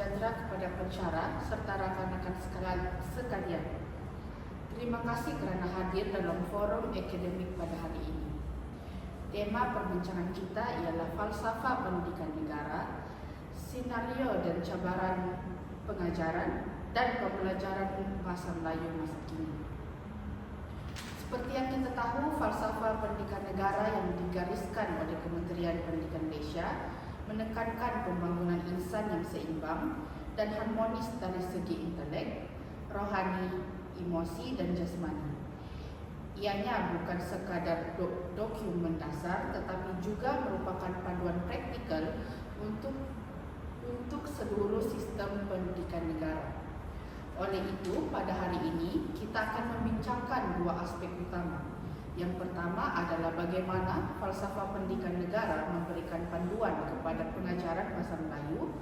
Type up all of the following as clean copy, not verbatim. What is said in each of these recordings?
sejahtera kepada pensyarah serta rakan-rakan sekalian. Terima kasih kerana hadir dalam forum akademik pada hari ini. Tema perbincangan kita ialah falsafah pendidikan negara, senario dan cabaran pengajaran dan pembelajaran bahasa Melayu masa kini. Seperti yang kita tahu, falsafah pendidikan negara yang digariskan oleh Kementerian Pendidikan Malaysia menekankan pembangunan insan yang seimbang dan harmonis dari segi intelek, rohani, emosi dan jasmani. Ianya bukan sekadar dokumen dasar tetapi juga merupakan panduan praktikal untuk seluruh sistem pendidikan negara. Oleh itu, pada hari ini kita akan membincangkan dua aspek utama. Yang pertama adalah bagaimana falsafah pendidikan negara memberikan panduan kepada pengajaran bahasa Melayu,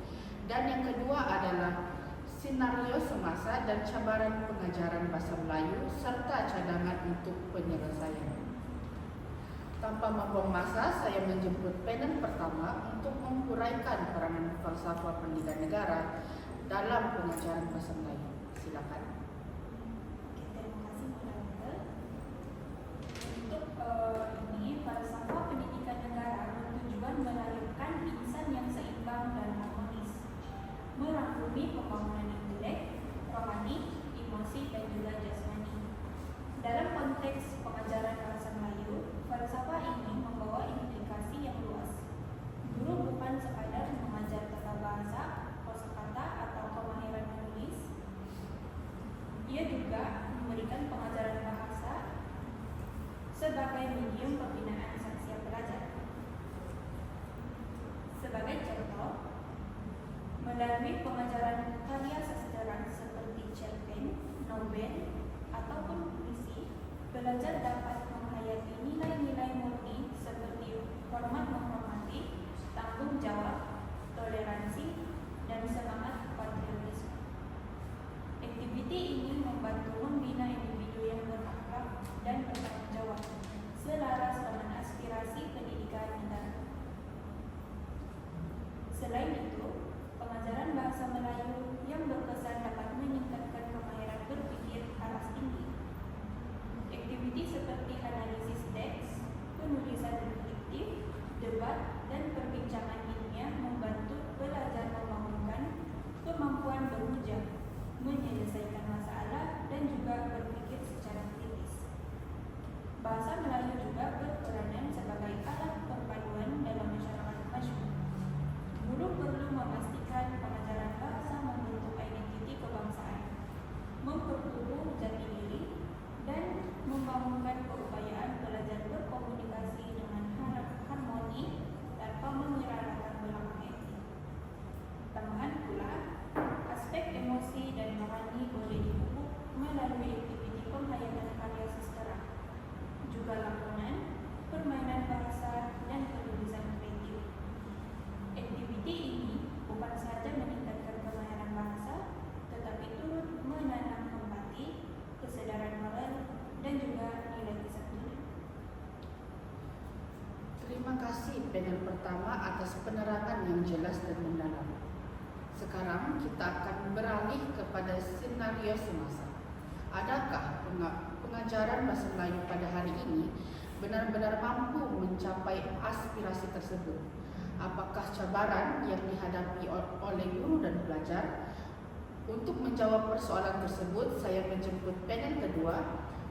dan yang kedua adalah senario semasa dan cabaran pengajaran bahasa Melayu serta cadangan untuk penyelesaian. Tanpa membuang masa, saya menjemput panel pertama untuk menguraikan peranan falsafah pendidikan negara dalam pengajaran bahasa Melayu. Silakan. Terima kasih moderator. Untuk ini, falsafah pendidikan negara bertujuan melahirkan insan yang seimbang dan harmonis, merangkumi pembangunan intelek, rohani, emosi dan juga jasmani. Dalam konteks pengajaran bahasa Melayu, falsafah ini membawa implikasi yang luas. Guru bukan sekadar mengajar tata bahasa, kosakata atau kemahiran menulis. Ia juga memberikan pengajaran bahasa sebagai medium pembinaan saksian pelajar. Sebagai contoh, melalui pengajaran karya sastra seperti cerpen, novel, ataupun puisi, pelajar dapat menghayati nilai-nilai murni seperti hormat menghormati, tanggung jawab, toleransi, dan semangat patriotisme. Aktiviti ini membantu membina individu yang berakhlak dan bertanggung jawab, selaras dengan aspirasi pendidikan negara. Selain itu, pengajaran bahasa Melayu yang berkesan dapat meningkatkan kemahiran berpikir aras tinggi. Aktiviti seperti analisis teks, penulisan reflektif, debat, dan perbincangan ilmiah membantu pelajar membangunkan kemampuan berhujah, menyelesaikan masalah, dan juga berpikir secara kritis. Bahasa Melayu juga berperanan sebagai alat perpaduan dalam masyarakat maju. Guru perlu memastikan pengajaran bahasa membentuk identiti kebangsaan, memperkukuh jati diri, dan membangunkan keupayaan pelajar berkomunikasi dengan harmoni tanpa mengira latar belakang etnik. Tambahan pula, aspek emosi dan rohani boleh dipupuk melalui aktiviti penghayatan karya sastra, juga lakonan, permainan bahasa, dan penulisan kreatif. Aktiviti ini bukan sahaja meningkatkan kemahiran bahasa, tetapi turut menanam empati, kesadaran moral, dan juga nilai kesatuan. Terima kasih panel pertama atas penerangan yang jelas dan mendalam. Sekarang kita akan beralih kepada senario semasa. Adakah pengajaran bahasa Melayu pada hari ini benar-benar mampu mencapai aspirasi tersebut? Apakah cabaran yang dihadapi oleh guru dan pelajar? Untuk menjawab persoalan tersebut, saya menjemput panel kedua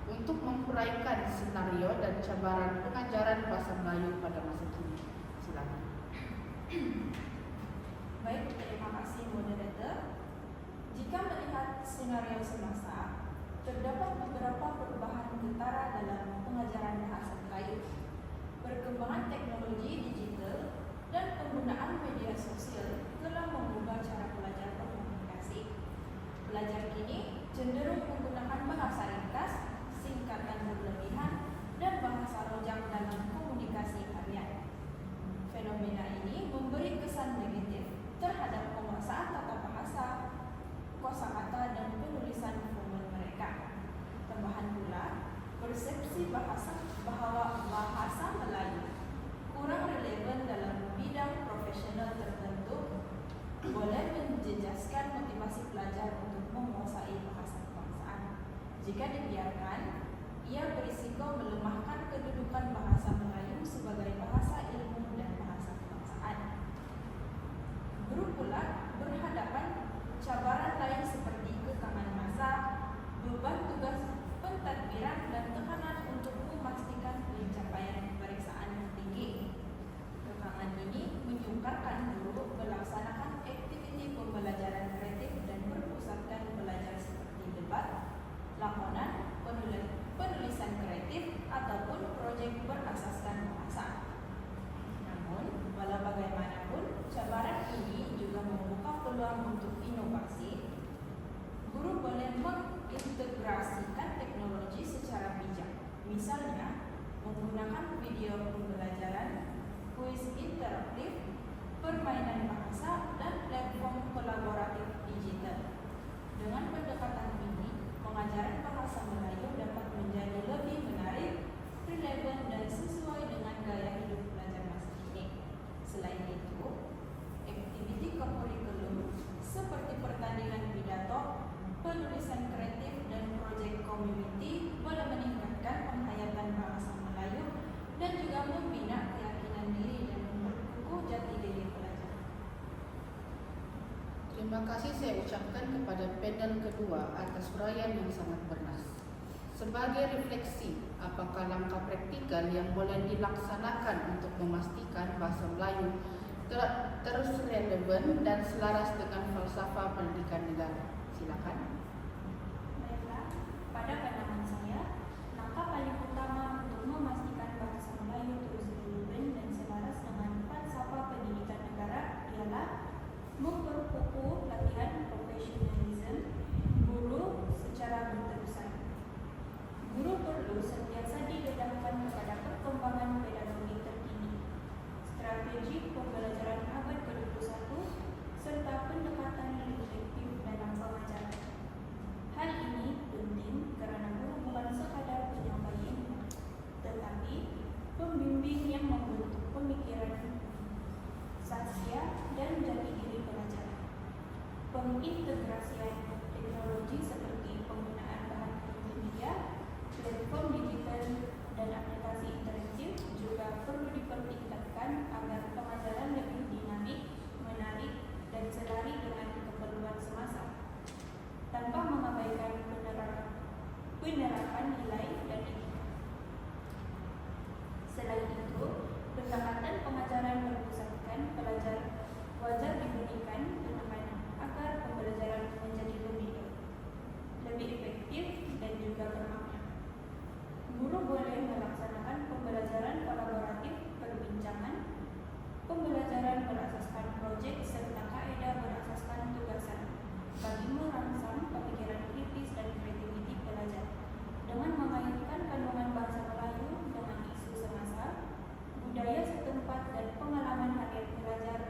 untuk menguraikan senario dan cabaran pengajaran bahasa Melayu pada masa kini. Silakan. Baik, terima kasih moderator. Jika melihat senario semasa, terdapat beberapa perubahan ketara dalam pengajaran bahasa Melayu. Perkembangan teknologi digital dan penggunaan media sosial telah mengubah cara pelajar berkomunikasi. Pelajar kini cenderung menggunakan bahasa ringkas, singkatan berlebihan, dan bahasa rojak dalam komunikasi harian. Fenomena ini memberi kesan negatif terhadap penguasaan tata bahasa, kosakata, dan penulisan formal mereka. Tambahan pula, persepsi bahwa bahasa Melayu kurang relevan dalam bidang profesional tertentu boleh menjejas menghabiskan motivasi pelajar untuk menguasai bahasa kebangsaan. Jika dibiarkan, ia berisiko melemahkan kedudukan bahasa Melayu sebagai bahasa ilmu dan bahasa kebangsaan. Guru pula berhadapan cabaran lain seperti kekangan masa, beban tugas pentadbiran, dan tekanan untuk memastikan pencapaian pemeriksaan yang tinggi. Kekangan ini menyukarkan guru melaksanakan aktiviti pembelajaran kreatif dan berpusatkan belajar seperti debat, lakonan, penulisan kreatif, ataupun proyek berasaskan bahasa. Namun, walau bagaimanapun, cabaran ini juga membuka peluang untuk inovasi. Guru boleh mengintegrasikan teknologi secara bijak, misalnya menggunakan video pembelajaran, kuis interaktif, permainan bahasa, dan platform kolaboratif digital. Dengan pendekatan ini, pengajaran bahasa Melayu dapat menjadi lebih menarik, relevan, dan sesuai dengan gaya hidup pelajar masa kini. Selain itu, aktiviti kurikulum seperti pertandingan pidato, penulisan kreatif, dan proyek community boleh meningkatkan penghayatan bahasa Melayu dan juga membina keyakinan diri dan memperkukuh jati diri pelajar. Terima kasih saya ucapkan kepada panel kedua atas uraian yang sangat bernas. Sebagai refleksi, apakah langkah praktikal yang boleh dilaksanakan untuk memastikan bahasa Melayu terus relevan dan selaras dengan falsafah pendidikan negara? Silakan. Baiklah, pada pandangan saya, langkah paling utama untuk memastikan bahasa Melayu terus relevan dan selaras dengan falsafah pendidikan negara ialah memperkukuh latihan profesionalisme guru secara berterusan. Guru perlu sentiasa didedahkan kepada perkembangan pedagogi terkini, strategi pembelajaran abad ke-21, serta pendekatan reflektif dalam pengajaran. Hal ini penting kerana guru bukan sekadar penyampai ilmu, tetapi pembimbing yang membentuk pemikiran, sasya, dan jati diri pelajar. Pengintegrasian teknologi seperti penggunaan bahan multimedia, platform digital, dan aplikasi interaktif juga perlu dipertingkatkan agar pengajaran lebih dinamik, menarik, dan selari dengan keperluan semasa, tanpa mengabaikan penerapan nilai dan etika. Selain itu, pendekatan pengajaran berpusatkan pelajar wajar diberikan penekanan agar pembelajaran menjadi lebih efektif dan juga bermakna. Guru boleh melaksanakan pembelajaran kolaboratif perbincangan, pembelajaran berasaskan proyek, serta kaedah berasaskan tugasan bagi merangsang pemikiran kritis dan kreativiti pelajar. Dengan mengaitkan kandungan bahasa Melayu dengan isu semasa, budaya setempat, dan pengalaman harian pelajar,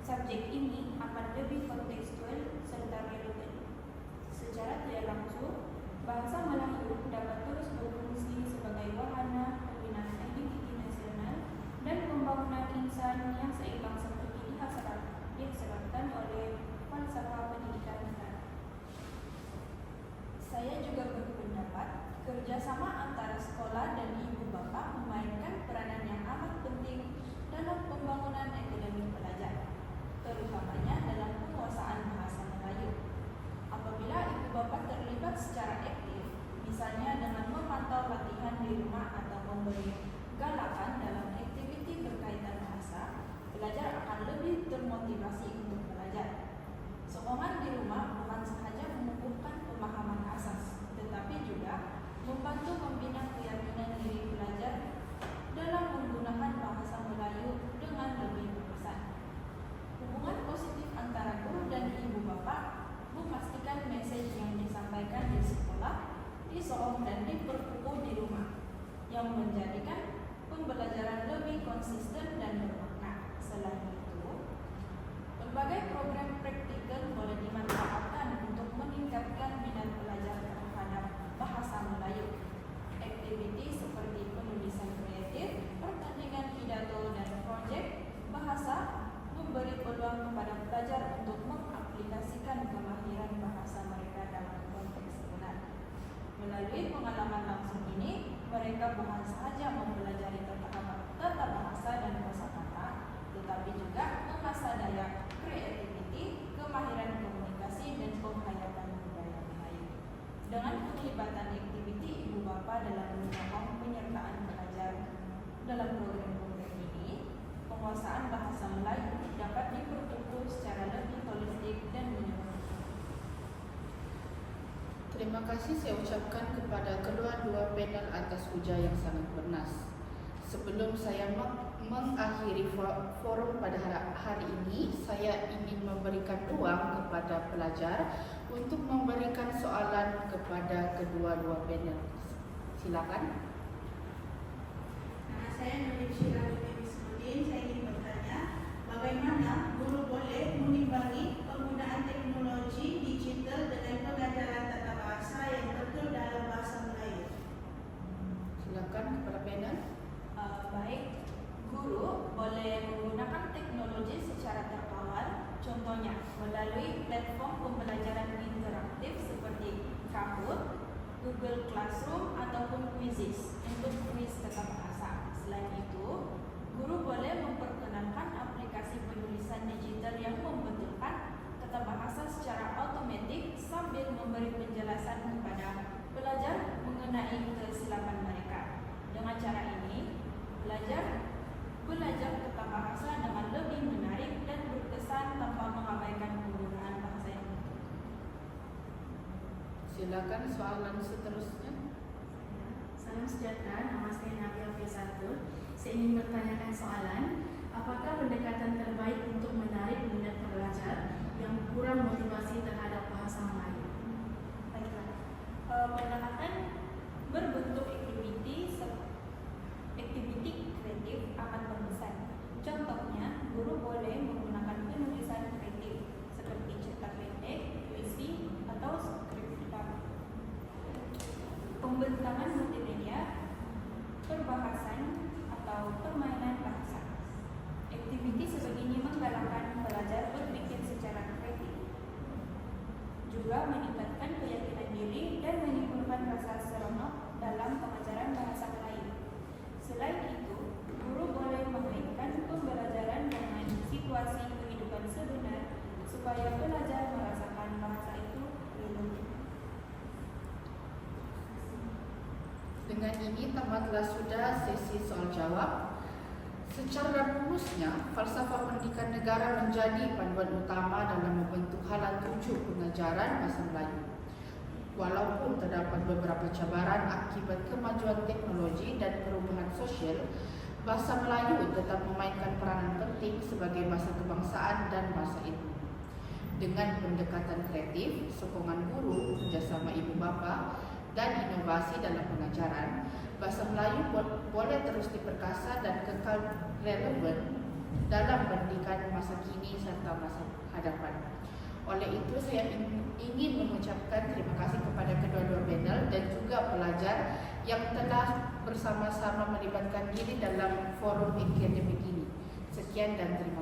subjek ini akan lebih kontekstual serta relevan. Secara tidak langsung, bahasa Melayu dapat terus berfungsi sebagai wahana pembinaan identiti nasional dan pembangunan insan yang seimbang seperti dihasilkan oleh falsafah pendidikan negara. Saya juga berpendapat kerjasama antara sekolah dan ibu bapa memainkan peranan yang amat penting dalam pembangunan akademik pelajar, terutamanya dalam penguasaan bahasa Melayu. Apabila ibu bapa terlibat secara aktif, misalnya dengan memantau latihan di rumah atau memberi galakan dalam aktiviti berkaitan bahasa, pelajar akan lebih termotivasi untuk belajar. Sokongan di rumah bukan sahaja menumbuhkan pemahaman asas, tetapi juga membantu Terima kasih saya ucapkan kepada kedua-dua panel atas hujah yang sangat bernas. Sebelum saya mengakhiri forum pada hari ini, saya ingin memberikan ruang kepada pelajar untuk memberikan soalan kepada kedua-dua panel. Silakan. Nama saya Nurul Syirah Bismudin. Saya ingin bertanya, bagaimana guru boleh mengimbangi penggunaan teknologi digital dengan pengajaran tata bahasa yang betul dalam bahasa Melayu? Silakan kepada panel. Baik, guru boleh menggunakan teknologi secara terkawal, contohnya melalui platform pembelajaran interaktif seperti Kahoot, Google Classroom ataupun Quizizz untuk kuis tata bahasa. Selain itu, guru boleh memperkenalkan aplikasi penulisan digital yang membetulkan tata bahasa secara otomatik sambil memberi penjelasan kepada pelajar mengenai kesilapan mereka. Dengan cara ini, belajar tata bahasa dengan lebih menarik dan berkesan tanpa mengabaikan penggunaan bahasa yang betul. Silakan soalan seterusnya. Salam sejahtera, nama saya Nadia Fiasatul. Saya ingin bertanyakan soalan, apakah pendekatan terbaik untuk menarik minat pelajar yang kurang motivasi terhadap bahasa Melayu? Baiklah, pendekatan berbentuk aktiviti kreatif amat berkesan. Contohnya, guru boleh menggunakan penulisan kreatif seperti cerita pendek, puisi, atau skrip hitam. Pembentangan multimedia, perbahasan, atau permainan bahasa. Aktiviti sebegini menggalakkan pelajar berpikir secara kreatif, juga meningkatkan keyakinan diri dan menimbulkan rasa seronok dalam pengajaran bahasa Melayu. Selain itu, guru boleh mengaitkan pembelajaran dengan situasi kehidupan sebenar supaya pelajar merasakan bahasa itu real. Dengan ini tamatlah sudah sesi soal jawab. Secara rumusnya, falsafah pendidikan negara menjadi panduan utama dalam membentuk halan 7 pengajaran bahasa Melayu. Walaupun terdapat beberapa cabaran akibat kemajuan teknologi dan perubahan sosial, bahasa Melayu tetap memainkan peranan penting sebagai bahasa kebangsaan dan bahasa ilmu. Dengan pendekatan kreatif, sokongan guru, kerjasama ibu bapa, dan inovasi dalam pengajaran, bahasa Melayu boleh terus diperkasa dan kekal relevan dalam pendidikan masa kini serta masa hadapan. Oleh itu, saya ingin mengucapkan terima kasih kepada kedua-dua panel dan juga pelajar yang telah bersama-sama melibatkan diri dalam forum akademik ini. Sekian dan terima kasih.